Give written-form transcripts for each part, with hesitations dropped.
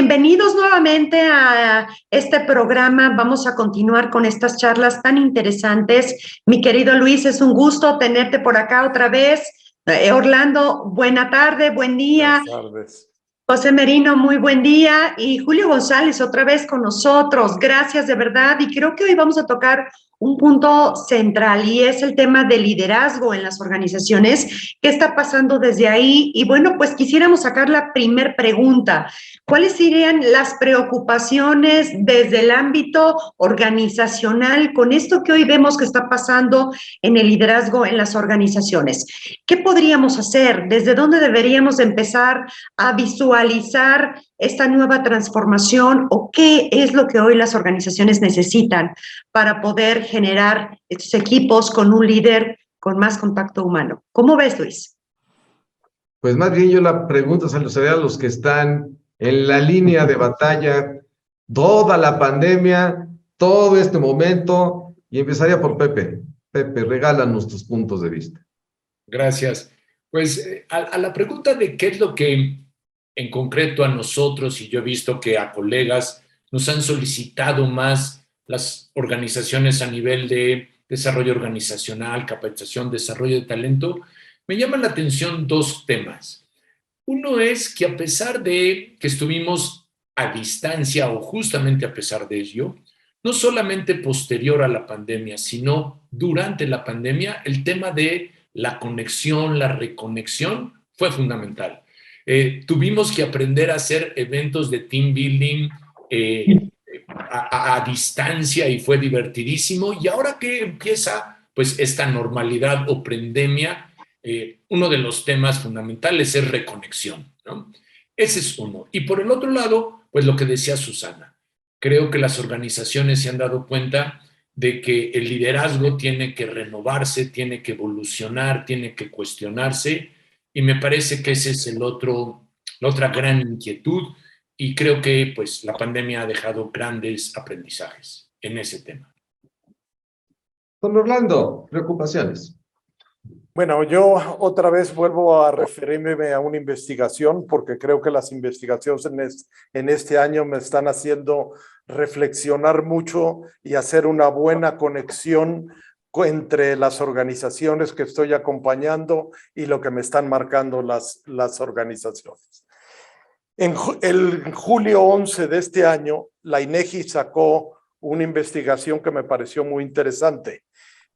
bienvenidos nuevamente a este programa. Vamos a continuar con estas charlas tan interesantes. Mi querido Luis, es un gusto tenerte por acá otra vez. Orlando, buena tarde, buen día. Buenas tardes. José Merino, muy buen día. Y Julio González, otra vez con nosotros. Gracias de verdad. Y creo que hoy vamos a tocar un punto central y es el tema del liderazgo en las organizaciones. ¿Qué está pasando desde ahí? Y bueno, pues quisiéramos sacar la primer pregunta. ¿Cuáles serían las preocupaciones desde el ámbito organizacional con esto que hoy vemos que está pasando en el liderazgo en las organizaciones? ¿Qué podríamos hacer? ¿Desde dónde deberíamos empezar a visualizar esta nueva transformación o qué es lo que hoy las organizaciones necesitan para poder generar estos equipos con un líder con más contacto humano? ¿Cómo ves, Luis? Pues más bien yo la pregunta se lo sería a los que están en la línea de batalla, toda la pandemia, todo este momento, y empezaría por Pepe. Pepe, regálanos tus puntos de vista. Gracias. Pues a la pregunta de qué es lo que en concreto a nosotros, y yo he visto que a colegas nos han solicitado más las organizaciones a nivel de desarrollo organizacional, capacitación, desarrollo de talento, me llaman la atención dos temas. Uno es que a pesar de que estuvimos a distancia o justamente a pesar de ello, no solamente posterior a la pandemia, sino durante la pandemia, el tema de la conexión, la reconexión fue fundamental. Tuvimos que aprender a hacer eventos de team building a distancia y fue divertidísimo. Y ahora que empieza pues esta normalidad o pandemia, uno de los temas fundamentales es reconexión, ¿no? Ese es uno. Y por el otro lado, pues lo que decía Susana, creo que las organizaciones se han dado cuenta de que el liderazgo tiene que renovarse, tiene que evolucionar, tiene que cuestionarse, y me parece que ese es la otra gran inquietud, y creo que pues la pandemia ha dejado grandes aprendizajes en ese tema. Don Orlando, preocupaciones. Bueno, yo otra vez vuelvo a referirme a una investigación porque creo que las investigaciones en este año me están haciendo reflexionar mucho y hacer una buena conexión entre las organizaciones que estoy acompañando y lo que me están marcando las organizaciones. En el julio 11 de este año, la INEGI sacó una investigación que me pareció muy interesante.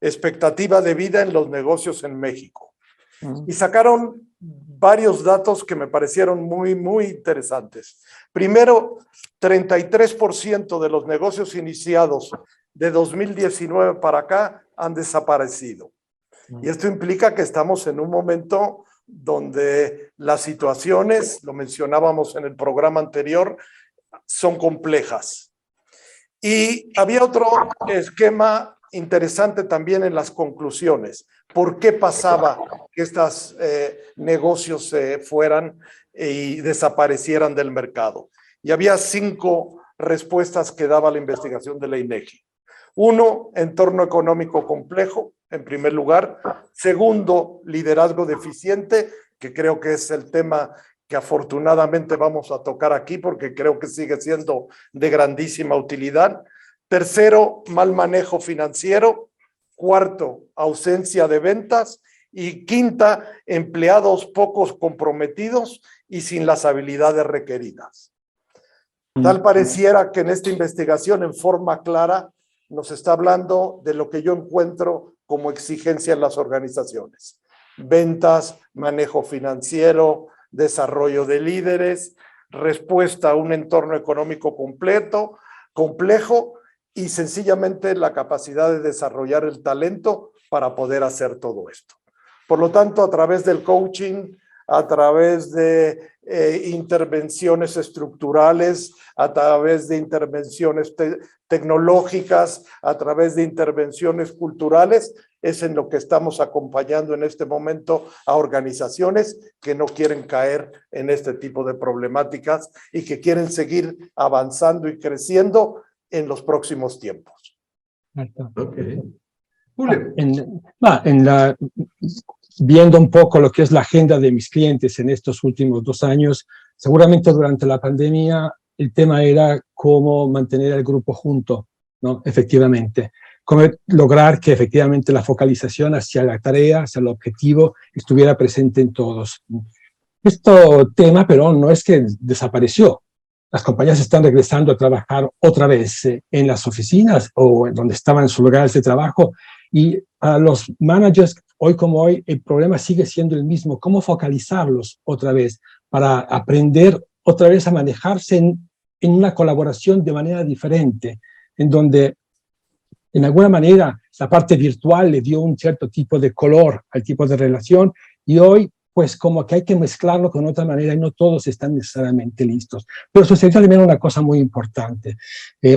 Expectativa de vida en los negocios en México. Y sacaron varios datos que me parecieron muy, muy interesantes. Primero, 33% de los negocios iniciados de 2019 para acá han desaparecido. Y esto implica que estamos en un momento donde las situaciones, lo mencionábamos en el programa anterior, son complejas. Y había otro esquema interesante también en las conclusiones. ¿Por qué pasaba que estos negocios se fueran y desaparecieran del mercado? Y había 5 respuestas que daba la investigación de la INEGI. 1, entorno económico complejo, en primer lugar. Segundo, liderazgo deficiente, que creo que es el tema que afortunadamente vamos a tocar aquí porque creo que sigue siendo de grandísima utilidad. Tercero, mal manejo financiero. Cuarto, ausencia de ventas. Y quinta, empleados pocos comprometidos y sin las habilidades requeridas. Tal pareciera que en esta investigación en forma clara nos está hablando de lo que yo encuentro como exigencia en las organizaciones. Ventas, manejo financiero, desarrollo de líderes, respuesta a un entorno económico complejo y sencillamente la capacidad de desarrollar el talento para poder hacer todo esto. Por lo tanto, a través del coaching, a través de intervenciones estructurales, a través de intervenciones tecnológicas, a través de intervenciones culturales, es en lo que estamos acompañando en este momento a organizaciones que no quieren caer en este tipo de problemáticas y que quieren seguir avanzando y creciendo en los próximos tiempos. Okay. Julio. Viendo un poco lo que es la agenda de mis clientes en estos últimos 2 años, seguramente durante la pandemia el tema era cómo mantener al grupo junto, ¿no? Efectivamente. Cómo lograr que efectivamente la focalización hacia la tarea, hacia el objetivo, estuviera presente en todos. Este tema, pero no es que desapareció. Las compañías están regresando a trabajar otra vez en las oficinas o en donde estaban en sus lugares de trabajo, y a los managers, hoy como hoy, el problema sigue siendo el mismo: cómo focalizarlos otra vez para aprender otra vez a manejarse en una colaboración de manera diferente, en donde en alguna manera la parte virtual le dio un cierto tipo de color al tipo de relación, y hoy pues como que hay que mezclarlo con otra manera y no todos están necesariamente listos. Pero sucedió también una cosa muy importante.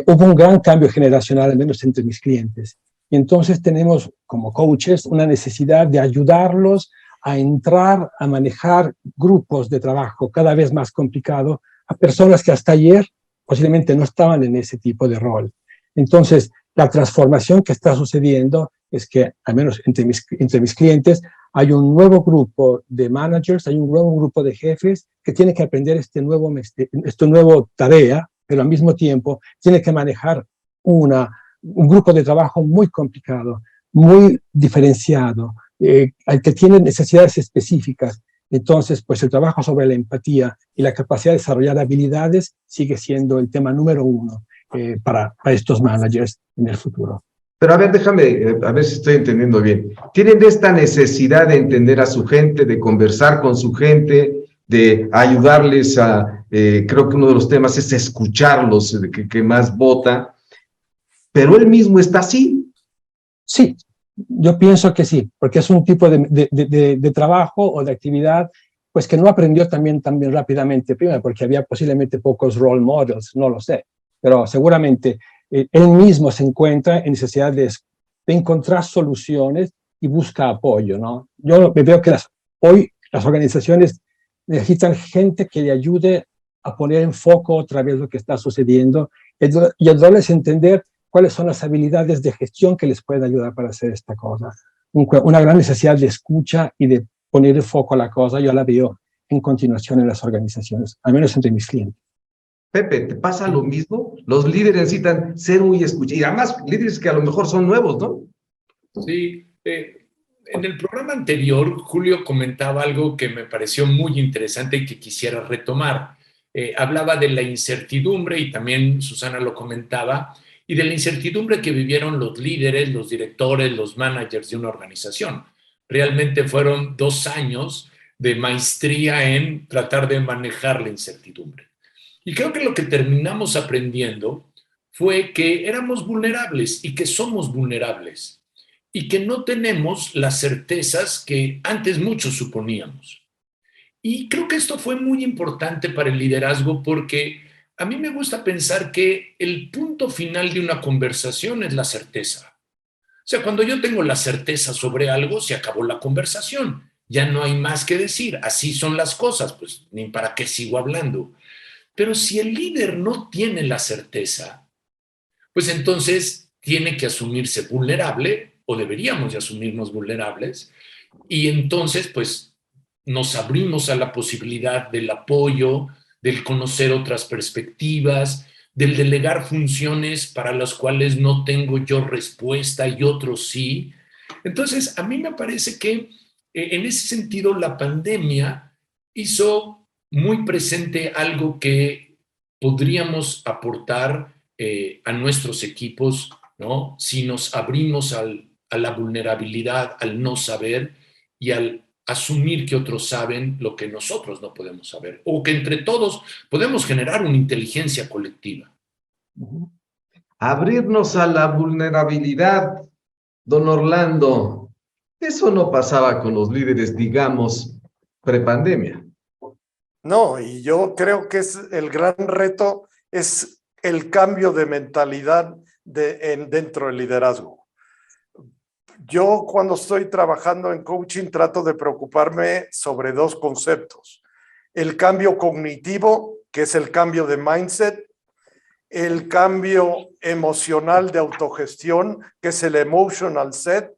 Hubo un gran cambio generacional, al menos entre mis clientes. Y entonces tenemos como coaches una necesidad de ayudarlos a entrar a manejar grupos de trabajo cada vez más complicado a personas que hasta ayer posiblemente no estaban en ese tipo de rol. Entonces, la transformación que está sucediendo es que, al menos entre mis clientes, hay un nuevo grupo de managers, hay un nuevo grupo de jefes que tiene que aprender esta nueva tarea, pero al mismo tiempo tiene que manejar un grupo de trabajo muy complicado, muy diferenciado, al que tiene necesidades específicas. Entonces, pues el trabajo sobre la empatía y la capacidad de desarrollar habilidades sigue siendo el tema número uno para estos managers en el futuro. Pero a ver, déjame, a ver si estoy entendiendo bien. Tienen esta necesidad de entender a su gente, de conversar con su gente, de ayudarles a, creo que uno de los temas es escucharlos, que más vota, pero él mismo está así. Sí, yo pienso que sí, porque es un tipo de trabajo o de actividad pues que no aprendió también rápidamente, primero porque había posiblemente pocos role models, no lo sé, pero seguramente él mismo se encuentra en necesidad de encontrar soluciones y busca apoyo, ¿no? Yo veo que hoy las organizaciones necesitan gente que le ayude a poner en foco otra vez lo que está sucediendo y ayudarles a entender cuáles son las habilidades de gestión que les pueden ayudar para hacer esta cosa. Una gran necesidad de escucha y de poner en foco a la cosa, yo la veo en continuación en las organizaciones, al menos entre mis clientes. Pepe, ¿te pasa lo mismo? Los líderes necesitan ser muy escuchados, y además líderes que a lo mejor son nuevos, ¿no? Sí, en el programa anterior, Julio comentaba algo que me pareció muy interesante y que quisiera retomar. Hablaba de la incertidumbre, y también Susana lo comentaba, y de la incertidumbre que vivieron los líderes, los directores, los managers de una organización. Realmente fueron 2 años de maestría en tratar de manejar la incertidumbre. Y creo que lo que terminamos aprendiendo fue que éramos vulnerables y que somos vulnerables y que no tenemos las certezas que antes muchos suponíamos. Y creo que esto fue muy importante para el liderazgo, porque a mí me gusta pensar que el punto final de una conversación es la certeza. O sea, cuando yo tengo la certeza sobre algo, se acabó la conversación. Ya no hay más que decir. Así son las cosas, pues ni para qué sigo hablando. Pero si el líder no tiene la certeza, pues entonces tiene que asumirse vulnerable, o deberíamos de asumirnos vulnerables, y entonces pues nos abrimos a la posibilidad del apoyo, del conocer otras perspectivas, del delegar funciones para las cuales no tengo yo respuesta y otros sí. Entonces, a mí me parece que en ese sentido la pandemia hizo muy presente algo que podríamos aportar a nuestros equipos, ¿no? Si nos abrimos a la vulnerabilidad, al no saber y al asumir que otros saben lo que nosotros no podemos saber, o que entre todos podemos generar una inteligencia colectiva. Abrirnos a la vulnerabilidad, don Orlando, eso no pasaba con los líderes, digamos, prepandemia. No, y yo creo que es el gran reto, es el cambio de mentalidad dentro del liderazgo. Yo cuando estoy trabajando en coaching trato de preocuparme sobre 2 conceptos. El cambio cognitivo, que es el cambio de mindset, el cambio emocional de autogestión, que es el emotional set,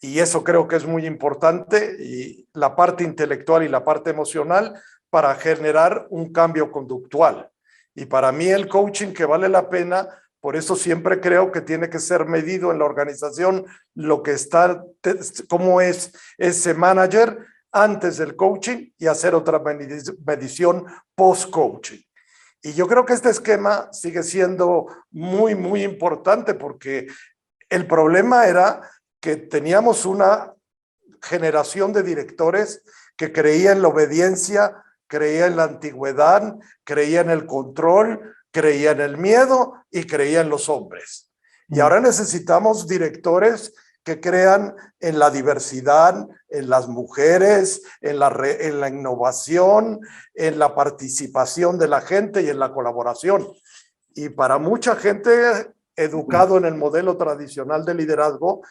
y eso creo que es muy importante, y la parte intelectual y la parte emocional para generar un cambio conductual. Y para mí el coaching que vale la pena, por eso siempre creo que tiene que ser medido en la organización lo que está, cómo es ese manager antes del coaching y hacer otra medición post-coaching. Y yo creo que este esquema sigue siendo muy, muy importante porque el problema era que teníamos una generación de directores que creía en la obediencia, creía en la antigüedad, creía en el control, creía en el miedo y creía en los hombres. Y ahora necesitamos directores que crean en la diversidad, en las mujeres, en la innovación, en la participación de la gente y en la colaboración. Y para mucha gente educado en el modelo tradicional de liderazgo,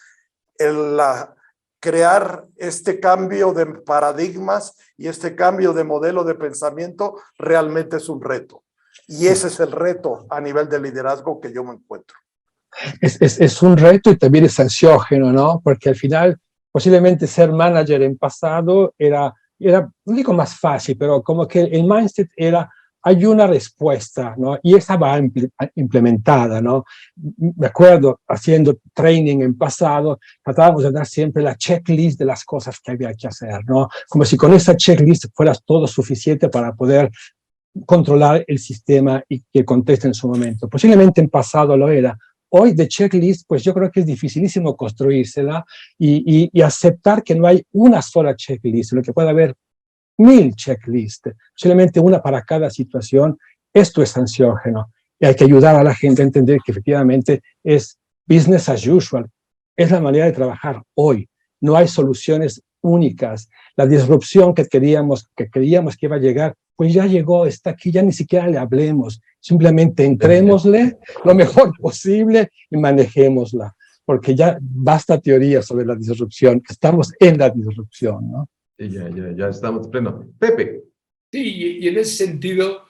crear este cambio de paradigmas y este cambio de modelo de pensamiento realmente es un reto. Y ese es el reto a nivel de liderazgo que yo me encuentro. Es un reto y también es ansiógeno, ¿no? Porque al final, posiblemente ser manager en pasado era, no digo más fácil, pero como que el mindset era, hay una respuesta, ¿no? Y esa va implementada, ¿no? Me acuerdo, haciendo training en pasado, tratábamos de dar siempre la checklist de las cosas que había que hacer, ¿no? Como si con esa checklist fuera todo suficiente para poder controlar el sistema y que conteste en su momento. Posiblemente en pasado lo era. Hoy de checklist, pues yo creo que es dificilísimo construírsela y aceptar que no hay una sola checklist, lo que puede haber 1000 checklists, posiblemente una para cada situación. Esto es ansiógeno y hay que ayudar a la gente a entender que efectivamente es business as usual, es la manera de trabajar hoy, no hay soluciones únicas. La disrupción que creíamos que iba a llegar, pues ya llegó, está aquí, ya ni siquiera le hablemos, simplemente entrémosle lo mejor posible y manejémosla, porque ya basta teoría sobre la disrupción, estamos en la disrupción, ¿no? Ya estamos pleno. Pepe. Sí, y en ese sentido,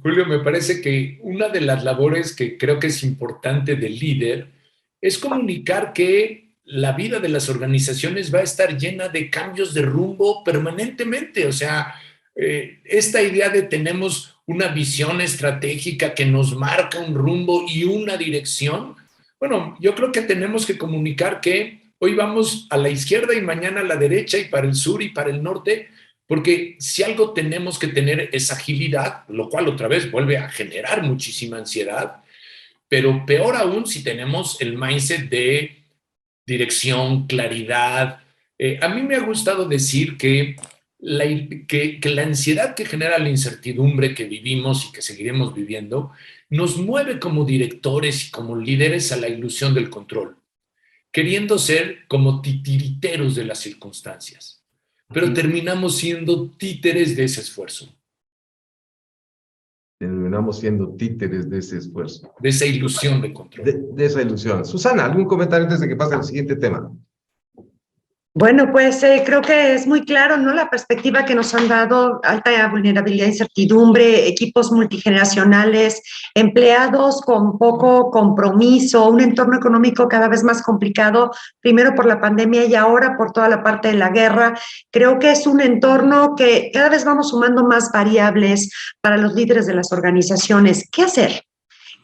Julio, me parece que una de las labores que creo que es importante del líder es comunicar que la vida de las organizaciones va a estar llena de cambios de rumbo permanentemente. O sea, esta idea de tenemos una visión estratégica que nos marca un rumbo y una dirección, bueno, yo creo que tenemos que comunicar que hoy vamos a la izquierda y mañana a la derecha y para el sur y para el norte, porque si algo tenemos que tener es agilidad, lo cual otra vez vuelve a generar muchísima ansiedad, pero peor aún si tenemos el mindset de dirección, claridad. A mí me ha gustado decir que la ansiedad que genera la incertidumbre que vivimos y que seguiremos viviendo nos mueve como directores y como líderes a la ilusión del control, queriendo ser como titiriteros de las circunstancias, pero terminamos siendo títeres de ese esfuerzo. Terminamos siendo títeres de ese esfuerzo. De esa ilusión de control. De esa ilusión. Susana, ¿algún comentario antes de que pase al siguiente tema? Bueno, pues creo que es muy claro, ¿no? La perspectiva que nos han dado, alta vulnerabilidad, incertidumbre, equipos multigeneracionales, empleados con poco compromiso, un entorno económico cada vez más complicado, primero por la pandemia y ahora por toda la parte de la guerra. Creo que es un entorno que cada vez vamos sumando más variables para los líderes de las organizaciones. ¿Qué hacer?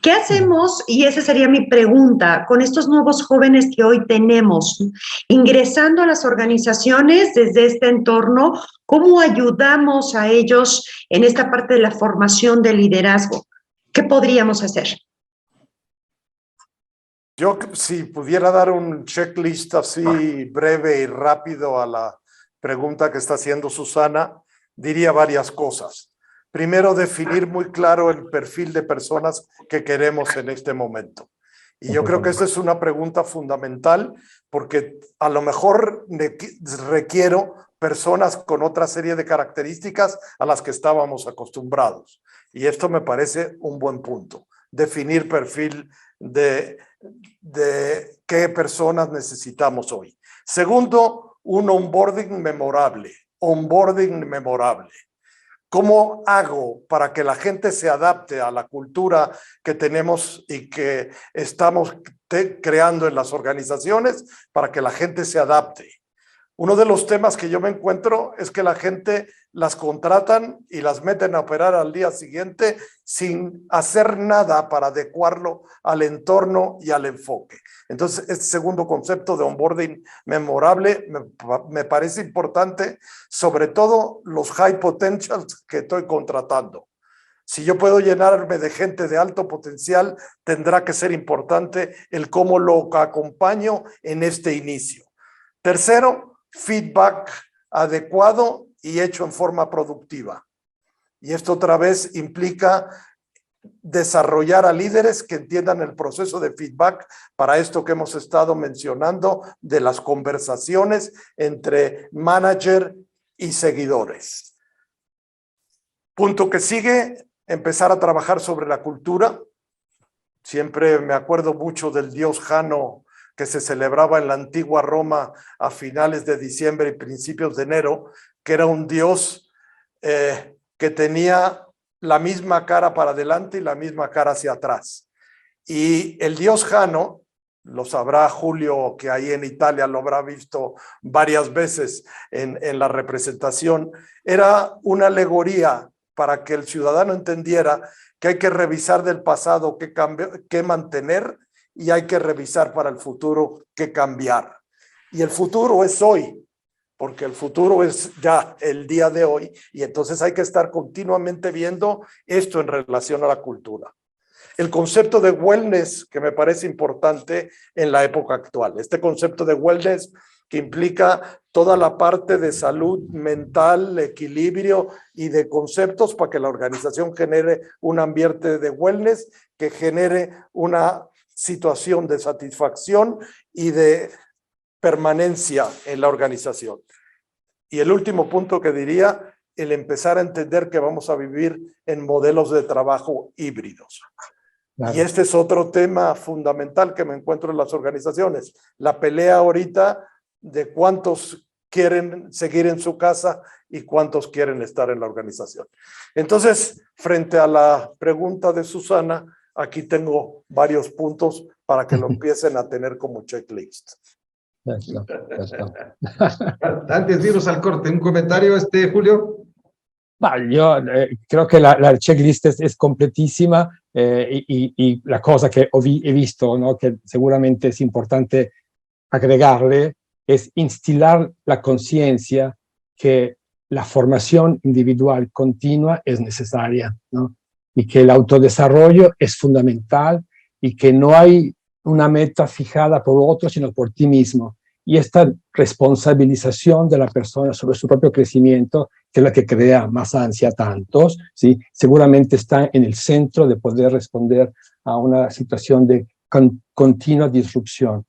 ¿Qué hacemos? Y esa sería mi pregunta, con estos nuevos jóvenes que hoy tenemos, ingresando a las organizaciones desde este entorno, ¿cómo ayudamos a ellos en esta parte de la formación de liderazgo? ¿Qué podríamos hacer? Yo, si pudiera dar un checklist así breve y rápido a la pregunta que está haciendo Susana, diría varias cosas. Primero, definir muy claro el perfil de personas que queremos en este momento. Y yo creo que esta es una pregunta fundamental porque a lo mejor requiero personas con otra serie de características a las que estábamos acostumbrados. Y esto me parece un buen punto. Definir perfil de qué personas necesitamos hoy. Segundo, un onboarding memorable. ¿Cómo hago para que la gente se adapte a la cultura que tenemos y que estamos creando en las organizaciones para que la gente se adapte? Uno de los temas que yo me encuentro es que la gente las contratan y las meten a operar al día siguiente sin hacer nada para adecuarlo al entorno y al enfoque. Entonces, este segundo concepto de onboarding memorable me parece importante, sobre todo los high potentials que estoy contratando. Si yo puedo llenarme de gente de alto potencial, tendrá que ser importante el cómo lo acompaño en este inicio. Tercero, feedback adecuado y hecho en forma productiva. Y esto otra vez implica desarrollar a líderes que entiendan el proceso de feedback para esto que hemos estado mencionando de las conversaciones entre manager y seguidores. Punto que sigue, empezar a trabajar sobre la cultura. Siempre me acuerdo mucho del dios Jano que se celebraba en la antigua Roma a finales de diciembre y principios de enero, que era un dios que tenía la misma cara para adelante y la misma cara hacia atrás. Y el dios Jano, lo sabrá Julio, que ahí en Italia lo habrá visto varias veces en la representación, era una alegoría para que el ciudadano entendiera que hay que revisar del pasado qué mantener y hay que revisar para el futuro qué cambiar. Y el futuro es hoy, porque el futuro es ya el día de hoy, y entonces hay que estar continuamente viendo esto en relación a la cultura. El concepto de wellness, que me parece importante en la época actual. Este concepto de wellness que implica toda la parte de salud mental, equilibrio y de conceptos para que la organización genere un ambiente de wellness que genere una situación de satisfacción y de permanencia en la organización. Y el último punto que diría, el empezar a entender que vamos a vivir en modelos de trabajo híbridos. Claro. Y este es otro tema fundamental que me encuentro en las organizaciones. La pelea ahorita de cuántos quieren seguir en su casa y cuántos quieren estar en la organización. Entonces, frente a la pregunta de Susana, aquí tengo varios puntos para que lo empiecen a tener como checklist. Antes de irnos al corte, ¿un comentario, Julio? Yo creo que la checklist es completísima y la cosa que he visto, ¿no?, que seguramente es importante agregarle, es instilar la conciencia que la formación individual continua es necesaria, ¿no?, y que el autodesarrollo es fundamental y que no hay una meta fijada por otro, sino por ti mismo. Y esta responsabilización de la persona sobre su propio crecimiento, que es la que crea más ansia a tantos, ¿sí?, seguramente está en el centro de poder responder a una situación de continua disrupción,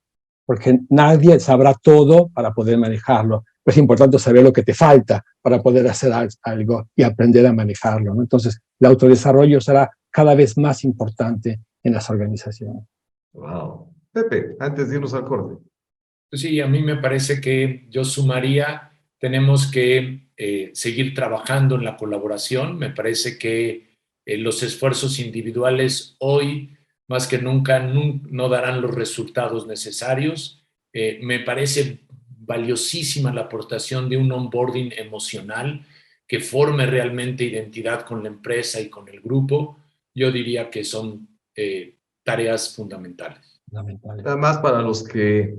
porque nadie sabrá todo para poder manejarlo. Pero es importante saber lo que te falta para poder hacer algo y aprender a manejarlo, ¿no? Entonces, el autodesarrollo será cada vez más importante en las organizaciones. Wow. Pepe, antes de irnos al corte. Sí, a mí me parece que yo sumaría, tenemos que seguir trabajando en la colaboración. Me parece que los esfuerzos individuales hoy, más que nunca, no darán los resultados necesarios. Me parece valiosísima la aportación de un onboarding emocional que forme realmente identidad con la empresa y con el grupo. Yo diría que son tareas fundamentales. Nada más para los que...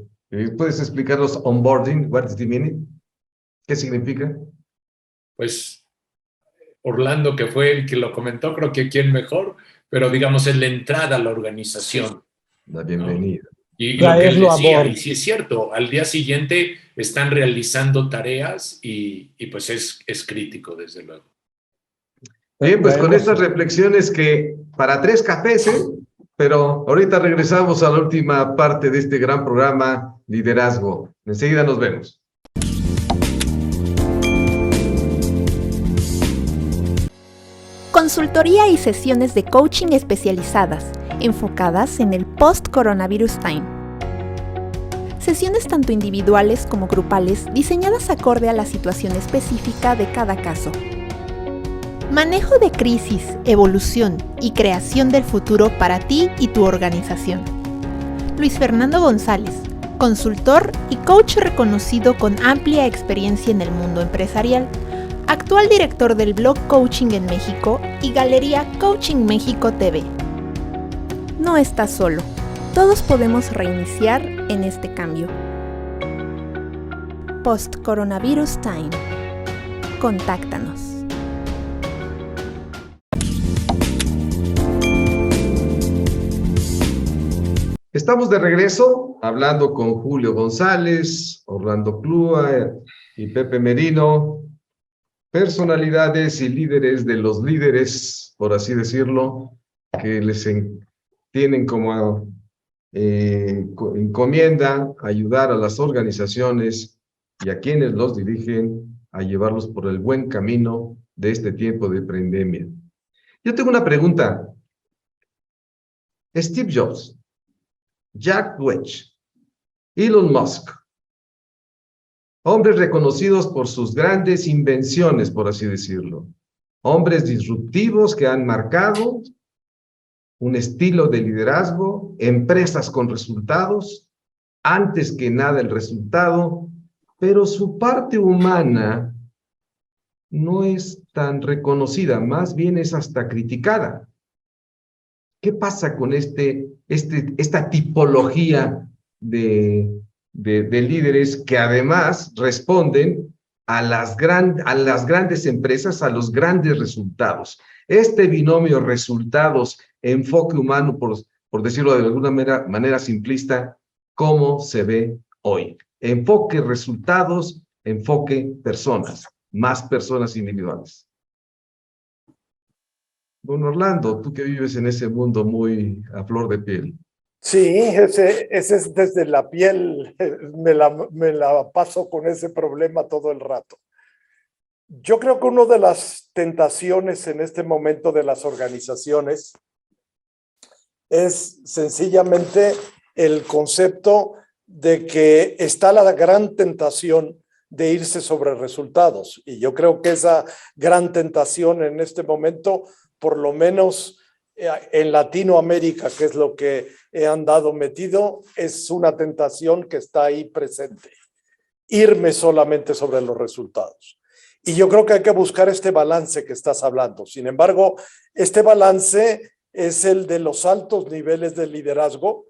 ¿Puedes explicarnos onboarding? What is the meaning? ¿Qué significa? Pues Orlando, que fue el que lo comentó, creo que quién mejor, pero digamos es la entrada a la organización. La bienvenida. ¿No? Y lo que él decía, y sí es cierto, al día siguiente están realizando tareas y pues es crítico, desde luego. Bien, pues con estas reflexiones que para 3 cafés, pero ahorita regresamos a la última parte de este gran programa Liderazgo. Enseguida nos vemos. Consultoría y sesiones de coaching especializadas, enfocadas en el post-coronavirus time. Sesiones tanto individuales como grupales, diseñadas acorde a la situación específica de cada caso. Manejo de crisis, evolución y creación del futuro para ti y tu organización. Luis Fernando González, consultor y coach reconocido con amplia experiencia en el mundo empresarial, actual director del blog Coaching en México y Galería Coaching México TV. No estás solo, todos podemos reiniciar en este cambio. Post-Coronavirus Time. Contáctanos. Estamos de regreso hablando con Julio González, Orlando Clua y Pepe Merino, personalidades y líderes de los líderes, por así decirlo, que tienen como encomienda ayudar a las organizaciones y a quienes los dirigen a llevarlos por el buen camino de este tiempo de pandemia. Yo tengo una pregunta. Steve Jobs, Jack Welch, Elon Musk, hombres reconocidos por sus grandes invenciones, por así decirlo, hombres disruptivos que han marcado un estilo de liderazgo, empresas con resultados, antes que nada el resultado, pero su parte humana no es tan reconocida, más bien es hasta criticada. ¿Qué pasa con esta tipología de líderes que además responden a las grandes empresas, a los grandes resultados? Este binomio resultados, enfoque humano, por decirlo de alguna manera simplista, ¿cómo se ve hoy? Enfoque resultados, enfoque personas, más personas individuales. Don Orlando, tú que vives en ese mundo muy a flor de piel. Sí, ese es desde la piel, me la paso con ese problema todo el rato. Yo creo que una de las tentaciones en este momento de las organizaciones es sencillamente el concepto de que está la gran tentación de irse sobre resultados. Y yo creo que esa gran tentación en este momento, por lo menos en Latinoamérica, que es lo que he andado metido, es una tentación que está ahí presente. Irme solamente sobre los resultados. Y yo creo que hay que buscar este balance que estás hablando. Sin embargo, este balance es el de los altos niveles de liderazgo,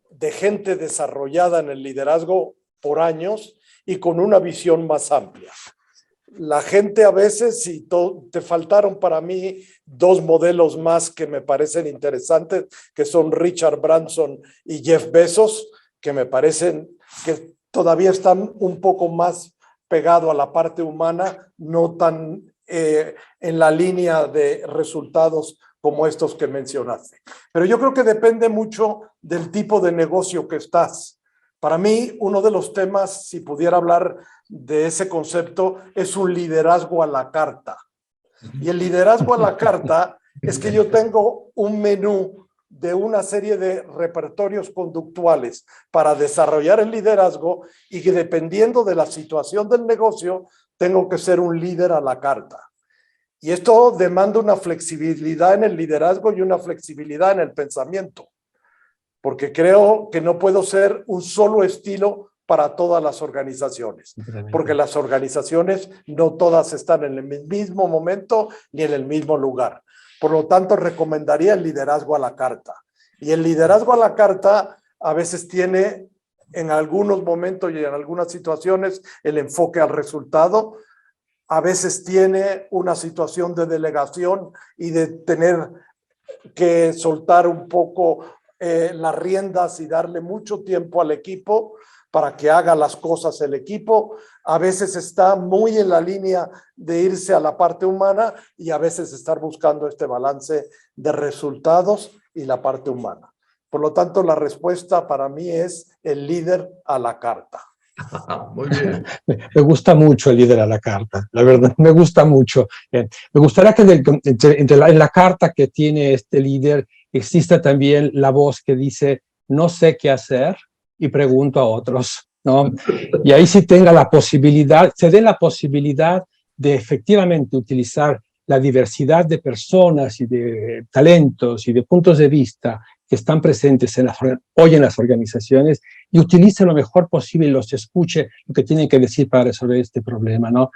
de gente desarrollada en el liderazgo por años y con una visión más amplia. La gente a veces, y te faltaron para mí dos modelos más que me parecen interesantes, que son Richard Branson y Jeff Bezos, que me parecen que todavía están un poco más pegado a la parte humana, no tan en la línea de resultados como estos que mencionaste. Pero yo creo que depende mucho del tipo de negocio que estás. Para mí, uno de los temas, si pudiera hablar de ese concepto, es un liderazgo a la carta. Y el liderazgo a la carta es que yo tengo un menú de una serie de repertorios conductuales para desarrollar el liderazgo y que dependiendo de la situación del negocio, tengo que ser un líder a la carta. Y esto demanda una flexibilidad en el liderazgo y una flexibilidad en el pensamiento, porque creo que no puedo ser un solo estilo para todas las organizaciones, porque las organizaciones no todas están en el mismo momento ni en el mismo lugar. Por lo tanto, recomendaría el liderazgo a la carta. Y el liderazgo a la carta a veces tiene en algunos momentos y en algunas situaciones el enfoque al resultado. A veces tiene una situación de delegación y de tener que soltar un poco las riendas y darle mucho tiempo al equipo para que haga las cosas el equipo. A veces está muy en la línea de irse a la parte humana y a veces estar buscando este balance de resultados y la parte humana. Por lo tanto, la respuesta para mí es el líder a la carta. Muy bien. Me gusta mucho el líder a la carta, la verdad, me gusta mucho. Me gustaría que en la carta que tiene este líder exista también la voz que dice, no sé qué hacer y pregunto a otros, ¿no? Y ahí sí tenga la posibilidad, se dé la posibilidad de efectivamente utilizar la diversidad de personas y de talentos y de puntos de vista que están presentes hoy en las organizaciones y utilice lo mejor posible y los escuche lo que tienen que decir para resolver este problema, ¿no?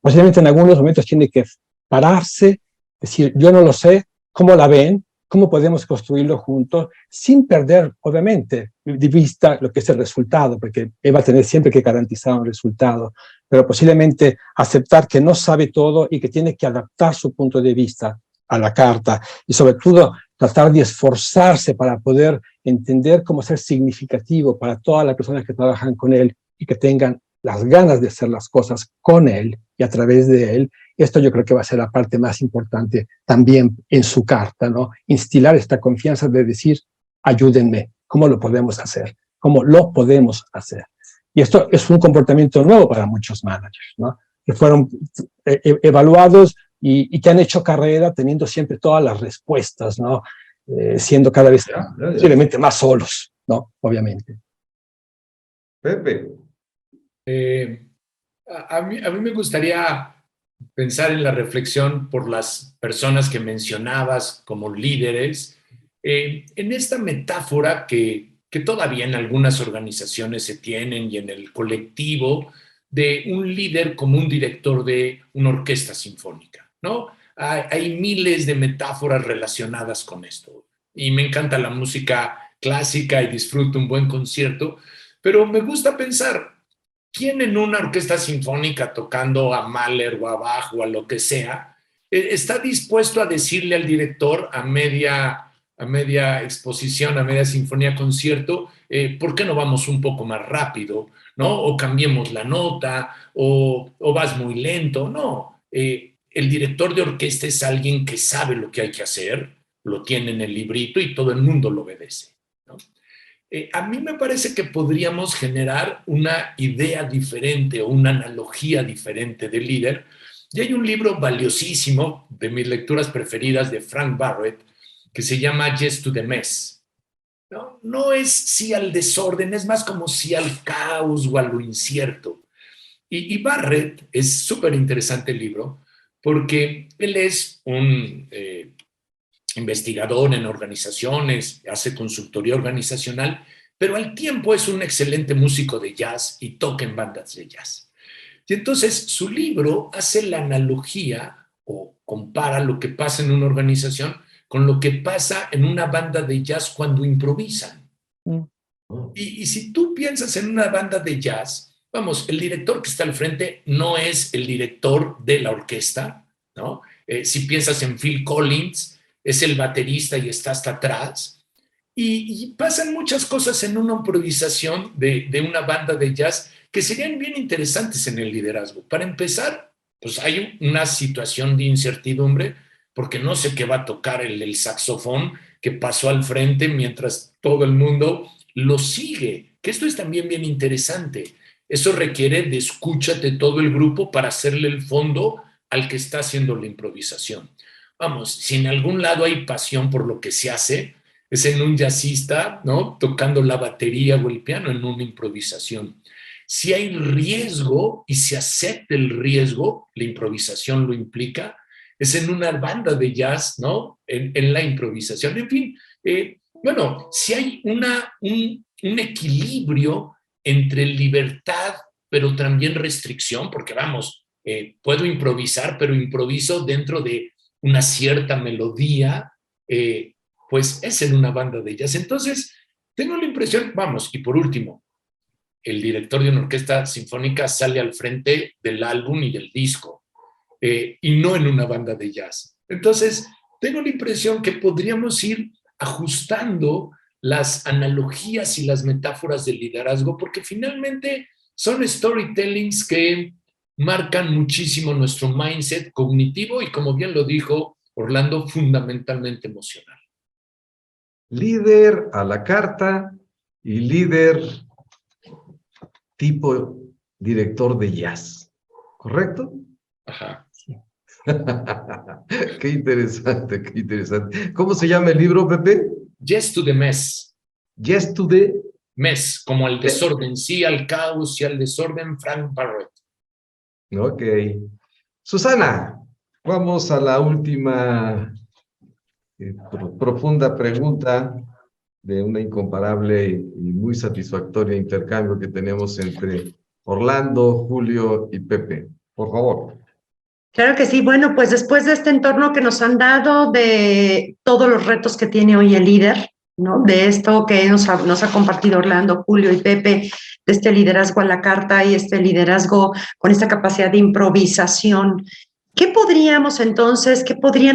Posiblemente en algunos momentos tiene que pararse, decir, yo no lo sé, ¿cómo la ven? ¿Cómo podemos construirlo juntos? Sin perder, obviamente, de vista lo que es el resultado, porque él va a tener siempre que garantizar un resultado, pero posiblemente aceptar que no sabe todo y que tiene que adaptar su punto de vista a la carta y sobre todo tratar de esforzarse para poder entender cómo ser significativo para todas las personas que trabajan con él y que tengan las ganas de hacer las cosas con él y a través de él. Esto yo creo que va a ser la parte más importante también en su carta, ¿no? Instilar esta confianza de decir, ayúdenme, ¿cómo lo podemos hacer? ¿Cómo lo podemos hacer? Y esto es un comportamiento nuevo para muchos managers, ¿no? Que fueron evaluados y que han hecho carrera teniendo siempre todas las respuestas, ¿no? Siendo cada vez posiblemente más solos, ¿no? Obviamente. Pepe. A mí me gustaría pensar en la reflexión por las personas que mencionabas como líderes, en esta metáfora que todavía en algunas organizaciones se tienen y en el colectivo de un líder como un director de una orquesta sinfónica, ¿no? Hay miles de metáforas relacionadas con esto y me encanta la música clásica y disfruto un buen concierto, pero me gusta pensar, ¿quién en una orquesta sinfónica tocando a Mahler o a Bach o a lo que sea está dispuesto a decirle al director a media exposición, a media sinfonía, concierto, ¿por qué no vamos un poco más rápido? ¿No? O cambiemos la nota, o vas muy lento. No, el director de orquesta es alguien que sabe lo que hay que hacer, lo tiene en el librito y todo el mundo lo obedece, ¿no? A mí me parece que podríamos generar una idea diferente o una analogía diferente de líder. Y hay un libro valiosísimo de mis lecturas preferidas de Frank Barrett que se llama Yes to the Mess. No es sí al desorden, es más como sí al caos o a lo incierto. Y Barrett es súper interesante el libro porque él es un investigador en organizaciones, hace consultoría organizacional, pero al tiempo es un excelente músico de jazz y toca en bandas de jazz. Y entonces su libro hace la analogía o compara lo que pasa en una organización con lo que pasa en una banda de jazz cuando improvisan. Y si tú piensas en una banda de jazz, vamos, el director que está al frente no es el director de la orquesta, ¿no? Si piensas en Phil Collins, es el baterista y está hasta atrás. Y pasan muchas cosas en una improvisación de una banda de jazz que serían bien interesantes en el liderazgo. Para empezar, pues hay una situación de incertidumbre porque no sé qué va a tocar el saxofón que pasó al frente mientras todo el mundo lo sigue, que esto es también bien interesante. Eso requiere de escúchate todo el grupo para hacerle el fondo al que está haciendo la improvisación. Vamos, si en algún lado hay pasión por lo que se hace, es en un jazzista, ¿no? Tocando la batería o el piano en una improvisación. Si hay riesgo y se acepta el riesgo, la improvisación lo implica, es en una banda de jazz, ¿no? En la improvisación. En fin, bueno, si hay un equilibrio entre libertad, pero también restricción, porque vamos, puedo improvisar, pero improviso dentro de una cierta melodía, pues es en una banda de jazz. Entonces, tengo la impresión, vamos, y por último, el director de una orquesta sinfónica sale al frente del álbum y del disco, y no en una banda de jazz. Entonces, tengo la impresión que podríamos ir ajustando las analogías y las metáforas del liderazgo, porque finalmente son storytellings que marcan muchísimo nuestro mindset cognitivo y, como bien lo dijo Orlando, fundamentalmente emocional. Líder a la carta y líder tipo director de jazz, ¿correcto? Ajá. Qué interesante, qué interesante. ¿Cómo se llama el libro, Pepe? Yes to the mess. Yes to the Mess, como al desorden, sí al caos, sí al desorden, Frank Barrett. Ok. Susana, vamos a la última profunda pregunta. de una incomparable y muy satisfactoria intercambio que tenemos entre Orlando, Julio y Pepe. Por favor. Claro que sí. Bueno, pues después de este entorno que nos han dado, de todos los retos que tiene hoy el líder, ¿no? De esto que nos ha compartido Orlando, Julio y Pepe, de este liderazgo a la carta y este liderazgo con esta capacidad de improvisación. ¿Qué podrían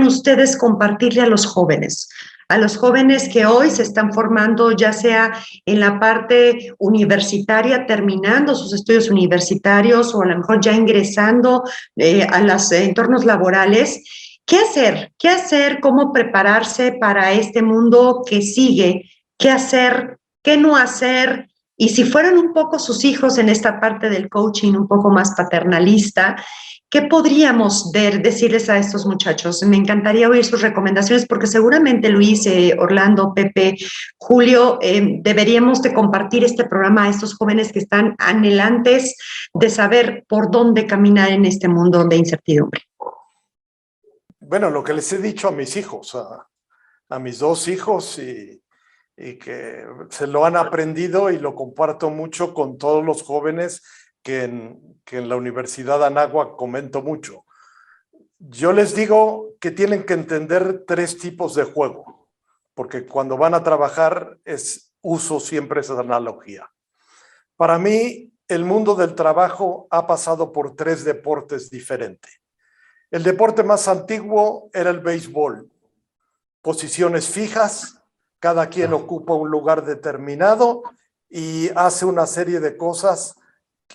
ustedes compartirle a los jóvenes? A los jóvenes que hoy se están formando, ya sea en la parte universitaria, terminando sus estudios universitarios o a lo mejor ya ingresando a los entornos laborales. ¿Qué hacer? ¿Qué hacer? ¿Cómo prepararse para este mundo que sigue? ¿Qué hacer? ¿Qué no hacer? Y si fueran un poco sus hijos en esta parte del coaching un poco más paternalista, ¿qué podríamos decirles a estos muchachos? Me encantaría oír sus recomendaciones porque seguramente Luis, Orlando, Pepe, Julio, deberíamos de compartir este programa a estos jóvenes que están anhelantes de saber por dónde caminar en este mundo de incertidumbre. Bueno, lo que les he dicho a mis hijos, a mis dos hijos y que se lo han aprendido y lo comparto mucho con todos los jóvenes que en la Universidad de Anáhuac comento mucho. Yo les digo que tienen que entender 3 tipos de juego, porque cuando van a trabajar uso siempre esa analogía. Para mí, el mundo del trabajo ha pasado por 3 deportes diferentes. El deporte más antiguo era el béisbol. Posiciones fijas, cada quien ocupa un lugar determinado y hace una serie de cosas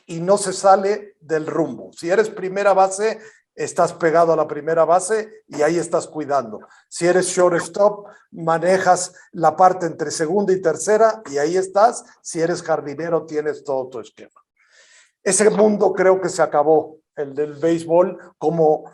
y no se sale del rumbo. Si eres primera base, estás pegado a la primera base y ahí estás cuidando. Si eres shortstop, manejas la parte entre segunda y tercera y ahí estás. Si eres jardinero, tienes todo tu esquema. Ese mundo creo que se acabó, el del béisbol como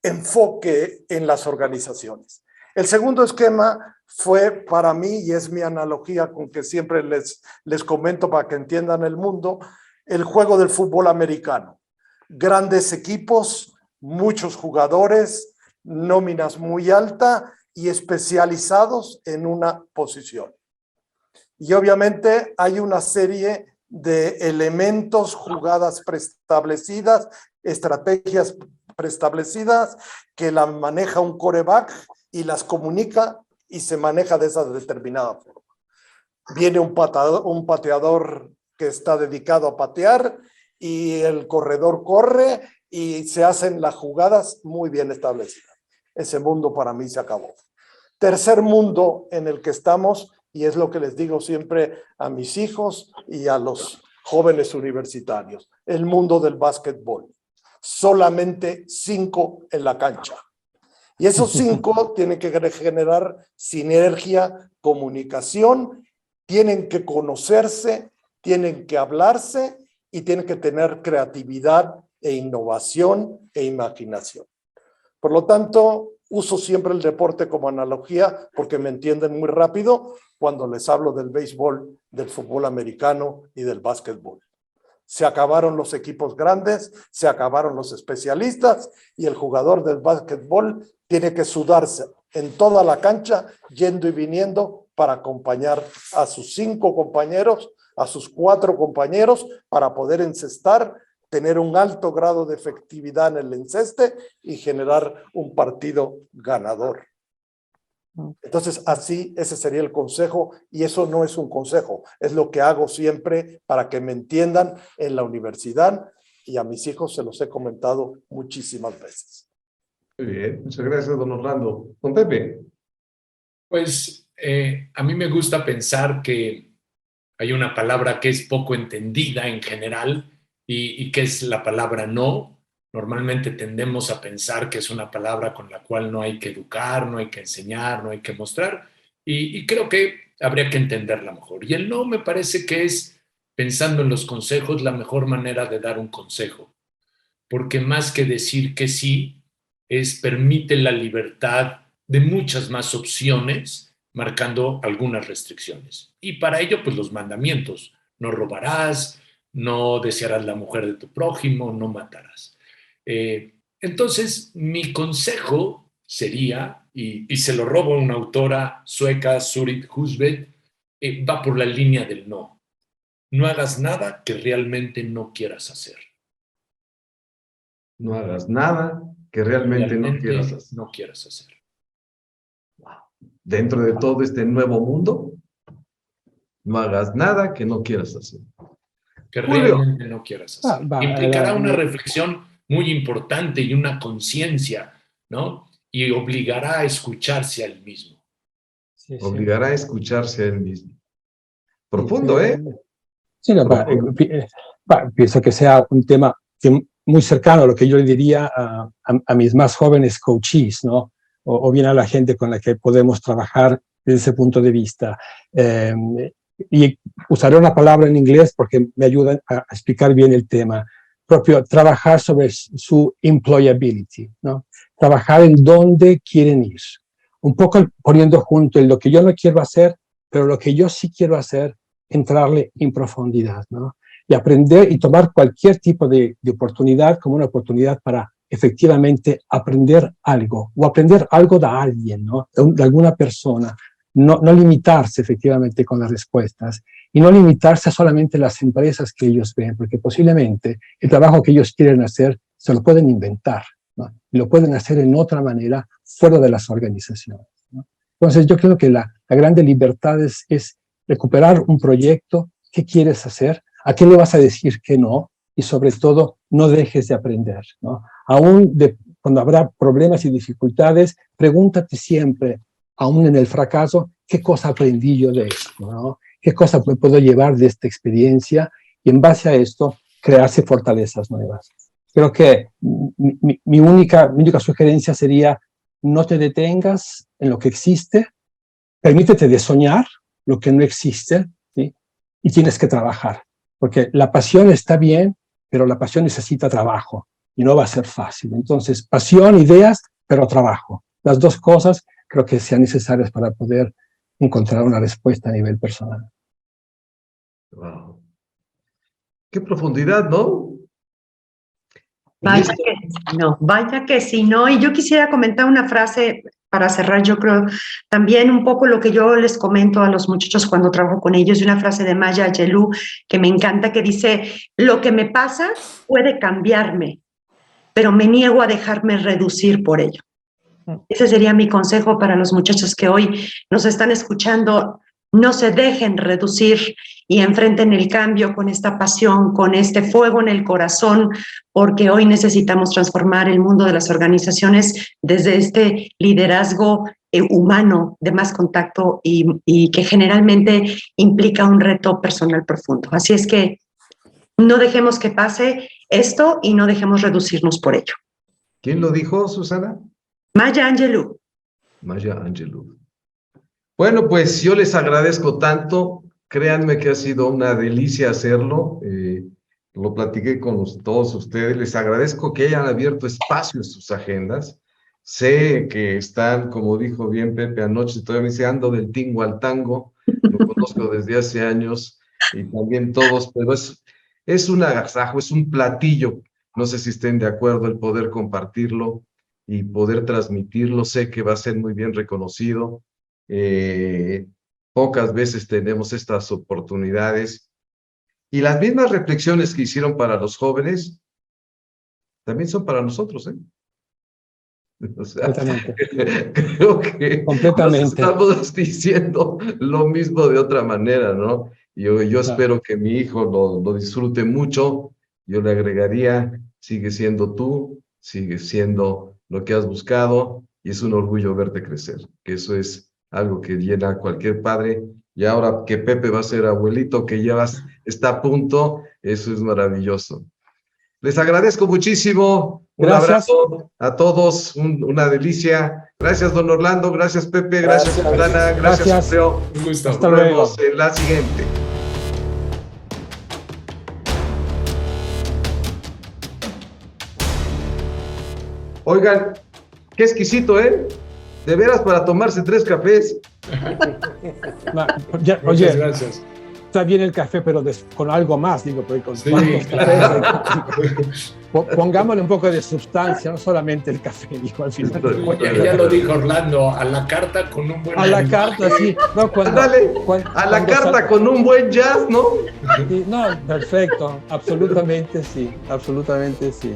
enfoque en las organizaciones. El segundo esquema fue para mí, y es mi analogía con que siempre les comento para que entiendan el mundo, el juego del fútbol americano. Grandes equipos, muchos jugadores, nóminas muy altas y especializados en una posición. Y obviamente hay una serie de elementos, jugadas preestablecidas, estrategias preestablecidas que la maneja un quarterback y las comunica y se maneja de esa determinada forma. Viene un pateador que está dedicado a patear y el corredor corre y se hacen las jugadas muy bien establecidas. Ese mundo para mí se acabó. Tercer mundo en el que estamos, y es lo que les digo siempre a mis hijos y a los jóvenes universitarios, el mundo del básquetbol. Solamente 5 en la cancha. Y esos 5 tienen que generar sinergia, comunicación, tienen que conocerse, tienen que hablarse y tienen que tener creatividad e innovación e imaginación. Por lo tanto, uso siempre el deporte como analogía porque me entienden muy rápido cuando les hablo del béisbol, del fútbol americano y del básquetbol. Se acabaron los equipos grandes, se acabaron los especialistas y el jugador del básquetbol tiene que sudarse en toda la cancha, yendo y viniendo para acompañar a sus 5 compañeros, a sus 4 compañeros, para poder encestar, tener un alto grado de efectividad en el enceste y generar un partido ganador. Entonces, así, ese sería el consejo, y eso no es un consejo, es lo que hago siempre para que me entiendan en la universidad, y a mis hijos se los he comentado muchísimas veces. Muy bien, muchas gracias, don Orlando. Don Pepe. Pues a mí me gusta pensar que hay una palabra que es poco entendida en general y que es la palabra no. Normalmente tendemos a pensar que es una palabra con la cual no hay que educar, no hay que enseñar, no hay que mostrar, y creo que habría que entenderla mejor. Y el no me parece que es, pensando en los consejos, la mejor manera de dar un consejo, porque más que decir que sí, permite la libertad de muchas más opciones, marcando algunas restricciones. Y para ello, pues los mandamientos: no robarás, no desearás la mujer de tu prójimo, no matarás. Entonces, mi consejo sería y se lo roba una autora sueca, Surit Husved, va por la línea del no. No hagas nada que realmente no quieras hacer. No hagas nada que realmente no quieras hacer. No quieras hacer. Dentro de todo este nuevo mundo, no hagas nada que no quieras hacer. Que Julio. realmente no quieras hacer. Implicará una reflexión muy importante y una conciencia, ¿no? Y obligará a escucharse a él mismo. Sí, sí. Obligará a escucharse a él mismo. Profundo, ¿eh? Sí, no, pienso que sea un tema muy cercano a lo que yo le diría a mis más jóvenes coaches, ¿no? O bien a la gente con la que podemos trabajar desde ese punto de vista. Y usaré una palabra en inglés porque me ayuda a explicar bien el tema. Propio, trabajar sobre su employability, ¿no? Trabajar en dónde quieren ir. Un poco poniendo junto en lo que yo no quiero hacer, pero lo que yo sí quiero hacer, entrarle en profundidad, ¿no? Y aprender y tomar cualquier tipo de oportunidad como una oportunidad para efectivamente aprender algo o aprender algo de alguien, ¿no? De alguna persona. No limitarse efectivamente con las respuestas y no limitarse a solamente las empresas que ellos ven, porque posiblemente el trabajo que ellos quieren hacer se lo pueden inventar, ¿no? Y lo pueden hacer en otra manera fuera de las organizaciones, ¿no? Entonces yo creo que la grande libertad es recuperar un proyecto, qué quieres hacer, a qué le vas a decir que no, y sobre todo no dejes de aprender, ¿no? Aún cuando habrá problemas y dificultades, pregúntate siempre, aún en el fracaso, ¿qué cosa aprendí yo de esto, ¿no? ¿Qué cosa me puedo llevar de esta experiencia? Y en base a esto, crearse fortalezas nuevas. Creo que mi única sugerencia sería, no te detengas en lo que existe, permítete de soñar lo que no existe, ¿sí? Y tienes que trabajar. Porque la pasión está bien, pero la pasión necesita trabajo y no va a ser fácil. Entonces, pasión, ideas, pero trabajo. Las dos cosas creo que sean necesarias para poder encontrar una respuesta a nivel personal. Wow. Qué profundidad, ¿no? Vaya que sí, ¿no? Y yo quisiera comentar una frase para cerrar, yo creo, también un poco lo que yo les comento a los muchachos cuando trabajo con ellos, una frase de Maya Angelou que me encanta, que dice, lo que me pasa puede cambiarme, pero me niego a dejarme reducir por ello. Ese sería mi consejo para los muchachos que hoy nos están escuchando. No se dejen reducir y enfrenten el cambio con esta pasión, con este fuego en el corazón, porque hoy necesitamos transformar el mundo de las organizaciones desde este liderazgo humano de más contacto y que generalmente implica un reto personal profundo. Así es que no dejemos que pase esto y no dejemos reducirnos por ello. ¿Quién lo dijo, Susana? Maya Angelou. Maya Angelou. Bueno, pues yo les agradezco tanto. Créanme que ha sido una delicia hacerlo. Lo platiqué con todos ustedes. Les agradezco que hayan abierto espacio en sus agendas. Sé que están, como dijo bien Pepe anoche, todavía me dice, ando del tingo al tango. Lo conozco desde hace años y también todos, pero es un agasajo, es un platillo. No sé si estén de acuerdo el poder compartirlo y poder transmitirlo. Sé que va a ser muy bien reconocido. Pocas veces tenemos estas oportunidades y las mismas reflexiones que hicieron para los jóvenes también son para nosotros, ¿eh? O sea, creo que nos estamos diciendo lo mismo de otra manera, ¿no? Yo espero que mi hijo lo disfrute mucho. Yo le agregaría, sigue siendo tú, sigue siendo lo que has buscado y es un orgullo verte crecer, que eso es algo que llena a cualquier padre. Y ahora que Pepe va a ser abuelito, que ya está a punto, eso es maravilloso. Les agradezco muchísimo. Gracias. Abrazo a todos, una delicia. Gracias, don Orlando. Gracias, Pepe. Gracias, Susana. Gracias, Julio. Un gusto. Hasta luego. Nos vemos en la siguiente. Oigan, qué exquisito, ¿eh? De veras para tomarse 3 cafés. Muchas gracias. está bien el café, pero con algo más, digo, porque con Sí, cuántos claro. cafés. Pongámosle un poco de sustancia, no solamente el café, digo, al final. Oye, ya lo dijo Orlando, a la carta con un buen A la animal. carta, sí. No, Ándale, a la carta con un buen jazz, ¿no? Sí, no, perfecto, absolutamente sí, absolutamente sí.